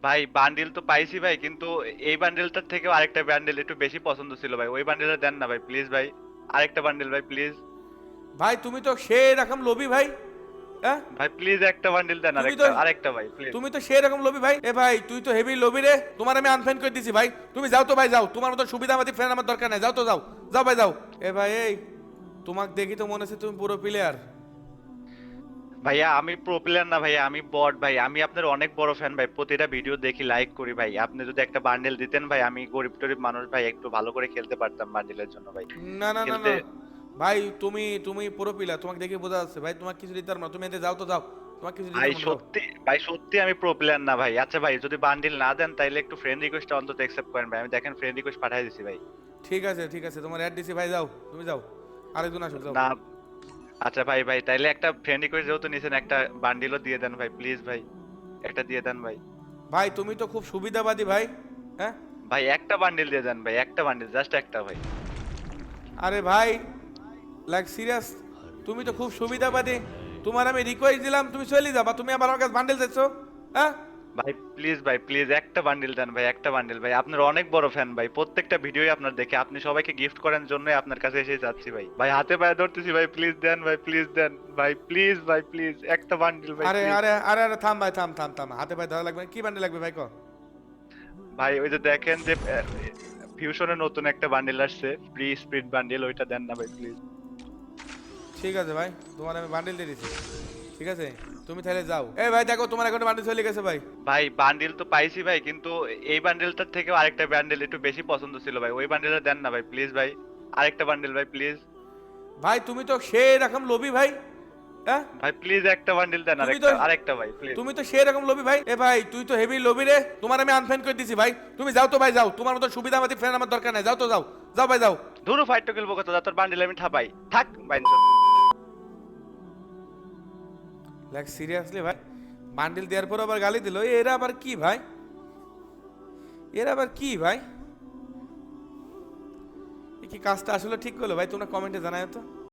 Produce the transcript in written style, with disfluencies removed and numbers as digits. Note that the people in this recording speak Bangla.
ভাই বান্ডিল তো পাইছি ভাই, কিন্তু এই বান্ডিলটার থেকে আরেকটা বান্ডিল একটু বেশি পছন্দ ছিল ভাই, ওই বান্ডিলটা দেন না ভাই প্লিজ ভাই। আরেকটা বান্ডিল ভাই প্লিজ। ভাই তুমি তো সেই রকম লোভী ভাই। হ্যাঁ, ভাই প্লিজ একটা বান্ডিল দেন, তুমি তো আরেকটা আরেকটা ভাই প্লিজ। তুমি তো সেই রকম লোভী ভাই। এ ভাই তুই তো হেভি লোভী রে, তোমার আমি আনফ্রেন্ড করে দিছি ভাই। তুমি যাও তো ভাই, যাও, তোমার মতো সুবিধাবাদী ফ্রেন্ড আমার দরকার নাই, যাও তো যাও। যাও ভাই যাও। এ ভাই এই, তোমাকে দেখি তো মনে হচ্ছে তুমি পুরো প্লেয়ার। ভাইয়া আমি প্রো প্লেয়ার না ভাইয়া, আমি বট ভাই। আমি আপনার অনেক বড় ফ্যান ভাই, প্রতিটা ভিডিও দেখি, লাইক করি ভাই। আপনি যদি একটা বান্ডেল দিতেন ভাই, আমি গরিব টরিব মানুষ ভাই, একটু ভালো করে খেলতে পারতাম বান্ডেলের জন্য ভাই। না না না খেলতে। না ভাই, তুমি তুমি পুরো প্লেয়ার, তোমাকে দেখে বোঝা যাচ্ছে ভাই। তোমাকে কিছু দিতে পারবো না, তুমি এতে যাও তো যাও। তোমাকে কিছু দিতে ভাই পারবো না, যাও। সত্যি ভাই, সত্যি আমি প্রো প্লেয়ার না ভাই। আচ্ছা ভাই, যদি বান্ডিল না দেন তাইলে একটু ফ্রেন্ড রিকোয়েস্ট অন্তত অ্যাকসেপ্ট করেন ভাই। আমি দেখেন ফ্রেন্ড রিকোয়েস্ট পাঠিয়ে দিছি ভাই। ঠিক আছে ঠিক আছে, তোমার অ্যাড দিছি ভাই, যাও তুমি যাও। আরেকজন আসুক, যাও। না। আচ্ছা ভাই ভাই, তাইলে একটা ফ্রেন্ড রিকোয়েস্ট যেহেতু নিছেন, একটা বান্ডিলও দিয়ে দেন ভাই প্লিজ ভাই। একটা দিয়ে দেন ভাই। ভাই তুমি তো খুব সুবিধাবাদী ভাই। হ্যাঁ। ভাই একটা বান্ডিল দিয়ে দেন ভাই, একটা বান্ডিল, জাস্ট একটা ভাই। আরে ভাই, লাইক সিরিয়াস, তুমি তো খুব সুবিধাবাদী। তোমার আমি রিকোয়েস্ট দিলাম, তুমি চলে যাবা, তুমি আবার আমার কাছে বান্ডেল চাইছো। হ্যাঁ। ভাই প্লিজ ভাই, প্লিজ একটা বান্ডিল দেন ভাই, একটা বান্ডিল ভাই। আপনার অনেক বড় ফ্যান ভাই, প্রত্যেকটা ভিডিওই আপনার দেখে, আপনি সবাইকে গিফট করেন জন্যই আপনার কাছে এসে যাচ্ছি ভাই। ভাই হাতে পায়ে ধরতেছি ভাই, প্লিজ দেন ভাই, প্লিজ দেন ভাই, প্লিজ ভাই, প্লিজ একটা বান্ডিল ভাই আরে প্লিজ। আরে আরে আরে থাম ভাই, থাম থাম থাম, হাতে পায়ে ধরা লাগবে না। কি বান্ডেল লাগবে ভাই, কো। ভাই ওই যে দেখেন যে ফিউশনের নতুন একটা বান্ডিল আসছে, ফ্রি স্পিড বান্ডিল, ওইটা দেন না ভাই প্লিজ। ঠিক আছে ভাই, তোমার আমি বান্ডেল দিয়ে দিচ্ছি। ঠিক আছে, তুমি তাহলে যাও। এই ভাই দেখো, তোমার এখন বান্ডেল চলে গেছে ভাই। ভাই বান্ডিল তো পাইছি ভাই, কিন্তু এই বান্ডিলটার থেকেও আরেকটা বান্ডিল একটু বেশি পছন্দ ছিল ভাই, ওই বান্ডিলটা দেন না ভাই প্লিজ ভাই। আরেকটা বান্ডিল ভাই প্লিজ। ভাই তুমি তো সেই রকম লোভী ভাই। হ্যাঁ। ভাই প্লিজ একটা বান্ডিল দেন, তুমি তো আরেকটা আরেকটা ভাই প্লিজ। তুমি তো সেই রকম লোভী ভাই। এ ভাই তুই তো হেভি লোভী রে, তোমার আমি আনফ্রেন্ড করে দিছি ভাই। তুমি যাও তো ভাই, যাও, তোমার মতো সুবিধাবাদী ফ্রেন্ড আমার দরকার নাই, যাও তো যাও। যাও ভাই যাও। ধুরু ফাইট তো খেলবো কত, তোর বান্ডিল আমি ঠাপাই থাক বাইনচোদ। লাইক সিরিয়াসলি ভাই, বান্ডিল দেওয়ার পর আবার গালি দিল, এরা আবার কি ভাই, এরা আবার কি ভাই, এ কি কাজটা আসলে ঠিক করলো ভাই? তোমরা কমেন্টে জানায় তো।